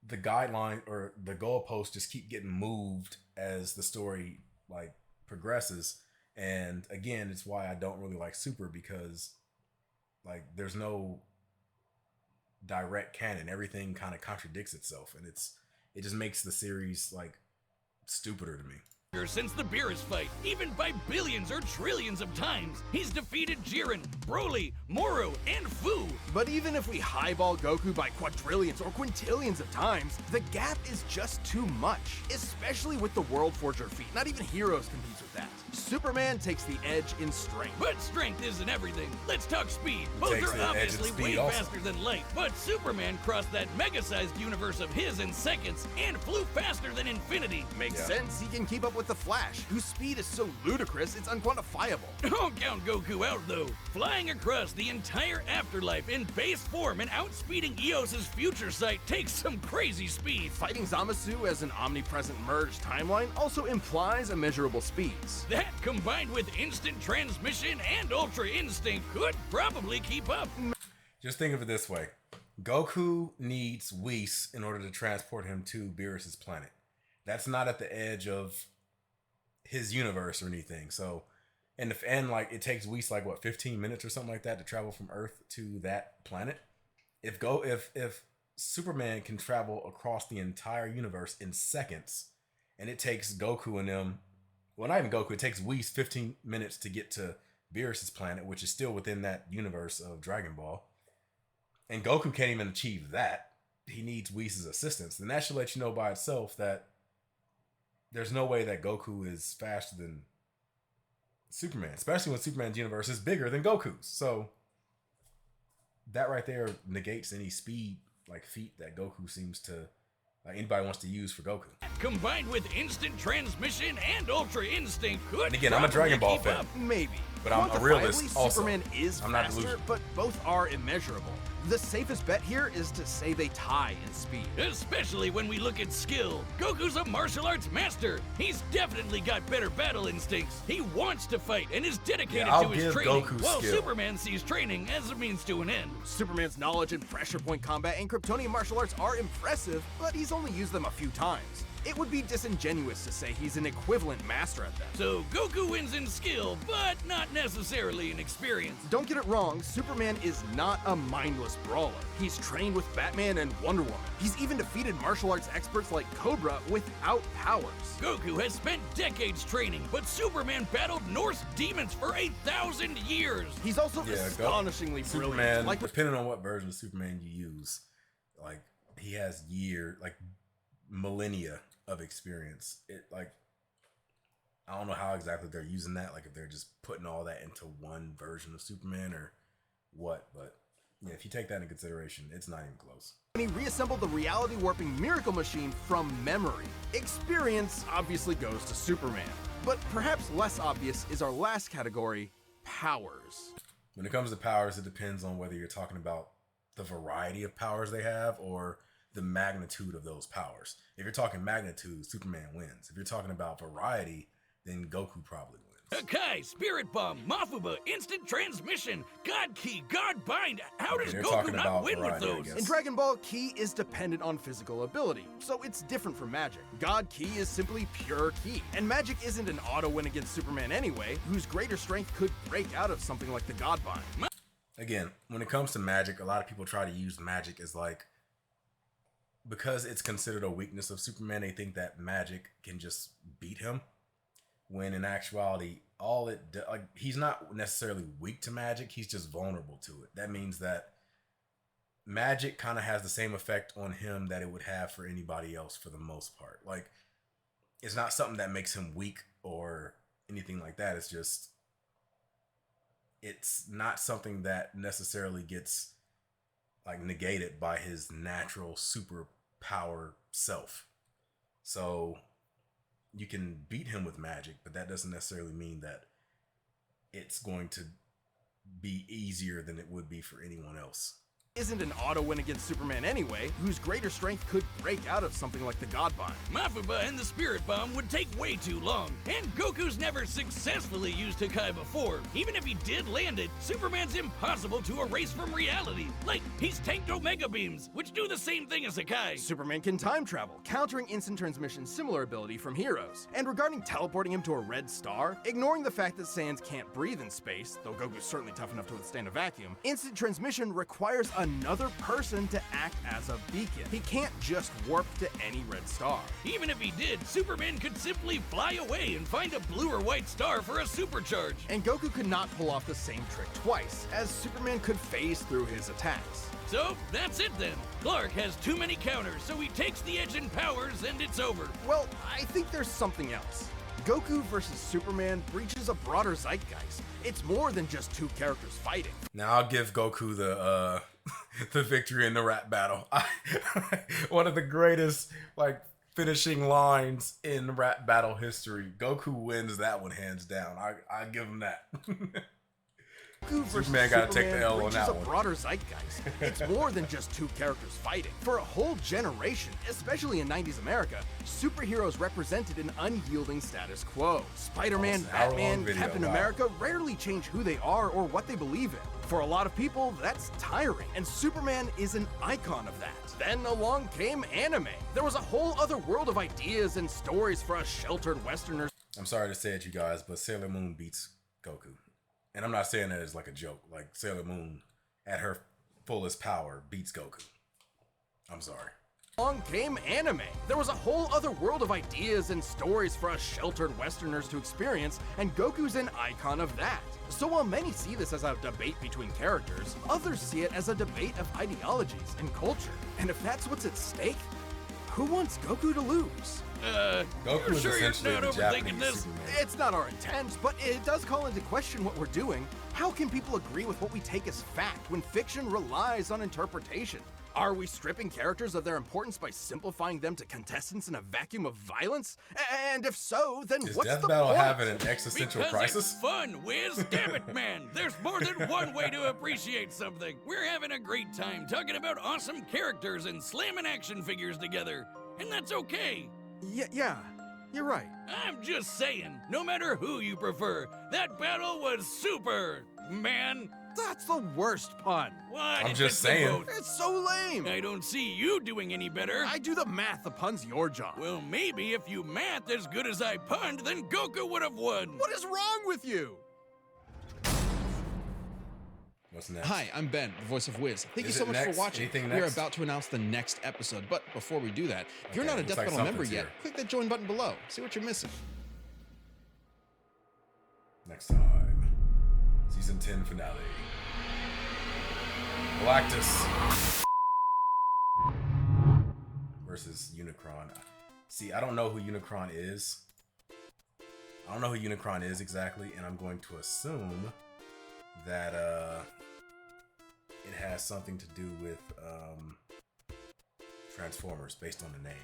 the guideline or the goalposts just keep getting moved as the story, like, progresses. And again, it's why I don't really like Super, because, like, there's no direct canon. Everything kind of contradicts itself, and it just makes the series, like, stupider to me. Since the Beerus fight, even by billions or trillions of times, he's defeated Jiren, Broly, Moro, and Fu. But even if we highball Goku by quadrillions or quintillions of times, the gap is just too much, especially with the World Forger feat. Not even Heroes competes with that. Superman takes the edge in strength. But strength isn't everything. Let's talk speed. Both Takes are the edge in obviously speed way also. faster than light, but Superman crossed that mega-sized universe of his in seconds and flew faster than infinity. Makes sense, he can keep up with the Flash, whose speed is so ludicrous it's unquantifiable. Don't count Goku out, though. Flying across the entire afterlife in base form and outspeeding Eos's future sight takes some crazy speed. Fighting Zamasu as an omnipresent merged timeline also implies immeasurable speeds. That, combined with instant transmission and Ultra Instinct, could probably keep up. Just think of it this way. Goku needs Whis in order to transport him to Beerus's planet. That's not at the edge of his universe or anything. So, and like, it takes Whis like, what, 15 minutes or something like that to travel from Earth to that planet. If Superman can travel across the entire universe in seconds, and it takes Goku and them, well, not even Goku, it takes Whis 15 minutes to get to Beerus's planet, which is still within that universe of Dragon Ball, and Goku can't even achieve that. He needs Whis' assistance. Then that should let you know by itself that there's no way that Goku is faster than Superman, especially when Superman's universe is bigger than Goku's. So that right there negates any speed, like, feat that Goku seems to, like, anybody wants to use for Goku. Combined with instant transmission and Ultra Instinct could And again, I'm a Dragon Ball keep fan. up. Maybe. But I'm a realist Quantifiably, also. Superman is I'm not faster, delusional. but both are immeasurable. The safest bet here is to say they tie in speed. Especially when we look at skill. Goku's a martial arts master. He's definitely got better battle instincts. He wants to fight and is dedicated Yeah, I'll to his give training, Goku while skill. Superman sees training as a means to an end. Superman's knowledge in pressure point combat and Kryptonian martial arts are impressive, but he's only used them a few times. It would be disingenuous to say he's an equivalent master at them. So Goku wins in skill, but not necessarily in experience. Don't get it wrong, Superman is not a mindless brawler. He's trained with Batman and Wonder Woman. He's even defeated martial arts experts like Cobra without powers. Goku has spent decades training, but Superman battled Norse demons for 1,000 years. He's also Yeah, astonishingly Superman, brilliant. Like depending on what version of Superman you use, like, he has millennia of experience. It, like, I don't know how exactly they're using that, like if they're just putting all that into one version of Superman or what, but yeah, if you take that into consideration, it's not even close. when he reassembled the reality warping miracle machine from memory. Experience obviously goes to Superman. But perhaps less obvious is our last category, powers. When it comes to powers, it depends on whether you're talking about the variety of powers they have or the magnitude of those powers. If you're talking magnitude, Superman wins. If you're talking about variety, then Goku probably wins. Hakai, Spirit Bomb, Mafuba, Instant Transmission, God Key, God Bind. How Okay, does they're Goku talking not about win variety, I with guess. those? In Dragon Ball, Ki is dependent on physical ability, so it's different from magic. God Ki is simply pure Ki, and magic isn't an auto win against Superman anyway, whose greater strength could break out of something like the God Bind. Again, when it comes to magic, a lot of people try to use magic as like, because it's considered a weakness of Superman, they think that magic can just beat him. When in actuality, he's not necessarily weak to magic, he's just vulnerable to it. That means that magic kind of has the same effect on him that it would have for anybody else for the most part. Like, it's not something that makes him weak or anything like that. It's just it's not something that necessarily gets like negated by his natural superpower self. So you can beat him with magic, but that doesn't necessarily mean that it's going to be easier than it would be for anyone else. Isn't an auto win against Superman anyway, whose greater strength could break out of something like the God Bind. Mafuba and the Spirit Bomb would take way too long, and Goku's never successfully used Hakai before. Even if he did land it, Superman's impossible to erase from reality. Like, he's tanked Omega Beams, which do the same thing as Hakai. Superman can time travel, countering instant transmission's similar ability from Heroes. And regarding teleporting him to a red star, ignoring the fact that Sans can't breathe in space, though Goku's certainly tough enough to withstand a vacuum, instant transmission requires another person to act as a beacon. He can't just warp to any red star. Even if he did, Superman could simply fly away and find a blue or white star for a supercharge. And Goku could not pull off the same trick twice, as Superman could phase through his attacks. So, that's it then. Clark has too many counters, so he takes the edge in powers and it's over. Well, I think there's something else. Goku versus Superman breaches a broader zeitgeist. It's more than just two characters fighting. Now I'll give Goku the the victory in the rap battle. One of the greatest like finishing lines in rap battle history. Goku wins that one hands down. I give him that. Goku versus Superman gotta take the L on breaches that a one. broader zeitgeist. It's more than just two characters fighting. For a whole generation, especially in 90s America, superheroes represented an unyielding status quo. Spider-Man, Almost an hour-long Batman, video, Captain wow. America rarely change who they are or what they believe in. For a lot of people, that's tiring, and Superman is an icon of that. Then along came anime. There was a whole other world of ideas and stories for us sheltered Westerners. I'm sorry to say it, you guys, but Sailor Moon beats Goku. And I'm not saying that as like a joke. Like Sailor Moon at her fullest power beats Goku. I'm sorry. Along came anime. There was a whole other world of ideas and stories for us sheltered Westerners to experience, and Goku's an icon of that. So while many see this as a debate between characters, others see it as a debate of ideologies and culture. And if that's what's at stake, who wants Goku to lose? Goku You're is sure you're essentially not the overthinking Japanese this? Superman. It's not our intent, but it does call into question what we're doing. How can people agree with what we take as fact when fiction relies on interpretation? Are we stripping characters of their importance by simplifying them to contestants in a vacuum of violence? And if so, then Is what's Death the Battle point? having an existential Because crisis? it's fun, Wiz. Damn it, man. There's more than one way to appreciate something. We're having a great time talking about awesome characters and slamming action figures together. And that's okay. Yeah, you're right. I'm just saying, no matter who you prefer, that battle was super, man. That's the worst pun. What? I'm if just it's the saying. both? It's so lame. I don't see you doing any better. I do the math, the pun's your job. Well, maybe if you math as good as I punned, then Goku would have won. What is wrong with you? What's next? Hi, I'm Ben, the voice of Wiz. Thank you Is so it much next? for watching. Anything We are next? about to announce the next episode, but before we do that, if you're Okay, not a looks Death like Battle member something's yet, here. click that join button below. See what you're missing. Next time, season 10 finale. Galactus versus Unicron. See, I don't know who Unicron is. I don't know who Unicron is exactly, and I'm going to assume that it has something to do with Transformers based on the name.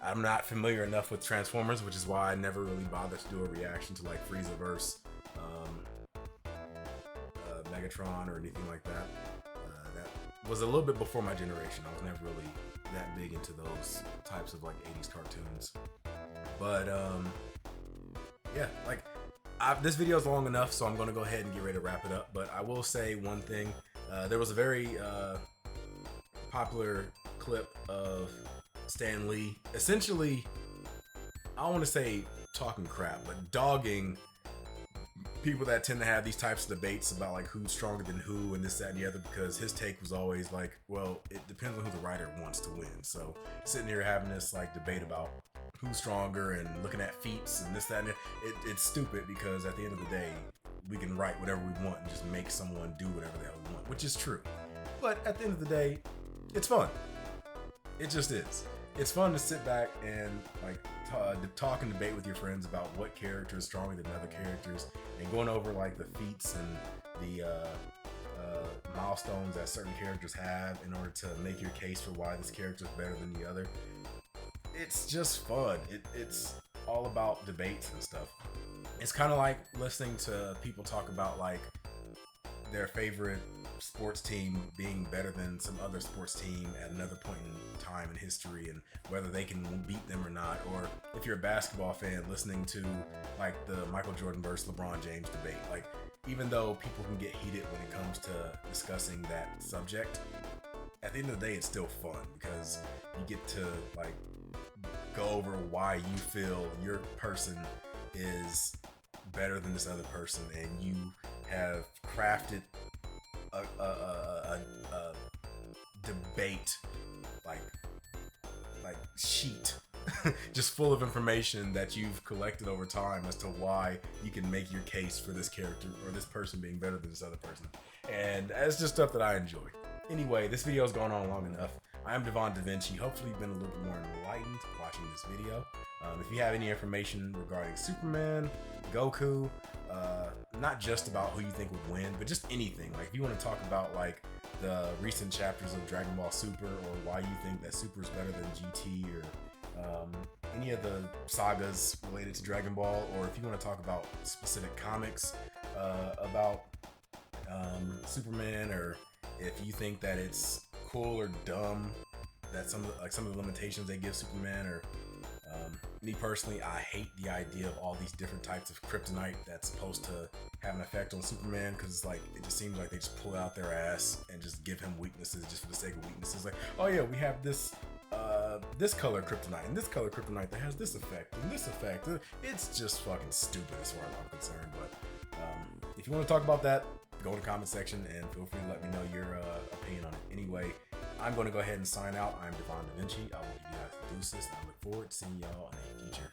I'm not familiar enough with Transformers, which is why I never really bothered to do a reaction to like Friezaverse, Megatron, or anything like that. That was a little bit before my generation. I was never really that big into those types of like 80s cartoons. But yeah, like this video is long enough, so I'm gonna go ahead and get ready to wrap it up. But I will say one thing: there was a very popular clip of Stan Lee, essentially, I don't want to say talking crap, but dogging people that tend to have these types of debates about like who's stronger than who and this, that, and the other, because his take was always like, well, it depends on who the writer wants to win. So sitting here having this like debate about who's stronger and looking at feats and this, that, and it's stupid, because at the end of the day, we can write whatever we want and just make someone do whatever the hell we want, which is true. But at the end of the day, it's fun. It just is. it's fun to sit back and like talk and debate with your friends about what character is stronger than other characters, and going over like the feats and the milestones that certain characters have in order to make your case for why this character is better than the other. It's just fun. It's all about debates and stuff. It's kind of like listening to people talk about like their favorite sports team being better than some other sports team at another point in time in history, and whether they can beat them or not. Or if you're a basketball fan, listening to like the Michael Jordan versus LeBron James debate. Like, even though people can get heated when it comes to discussing that subject, at the end of the day, it's still fun because you get to like go over why you feel your person is better than this other person, and you have crafted a debate like sheet just full of information that you've collected over time as to why you can make your case for this character or this person being better than this other person. And that's just stuff that I enjoy. Anyway, this video has gone on long enough. I am Devon DaVinci. Hopefully you've been a little bit more enlightened watching this video. If you have any information regarding Superman, Goku, not just about who you think would win, but just anything. Like if you want to talk about like the recent chapters of Dragon Ball Super, or why you think that Super is better than GT, or any of the sagas related to Dragon Ball, or if you want to talk about specific comics about Superman, or if you think that it's cool or dumb that some of the limitations they give Superman, or me personally, I hate the idea of all these different types of kryptonite that's supposed to have an effect on Superman, because it's like it just seems like they just pull out their ass and just give him weaknesses just for the sake of weaknesses. Like, oh yeah, we have this this color kryptonite and this color kryptonite that has this effect and this effect. It's just fucking stupid as far as I'm concerned. But if you want to talk about that, go in the comment section and feel free to let me know your opinion on it. Anyway, I'm going to go ahead and sign out. I'm Devon DaVinci. I will give you guys the deuces, and I look forward to seeing y'all in a future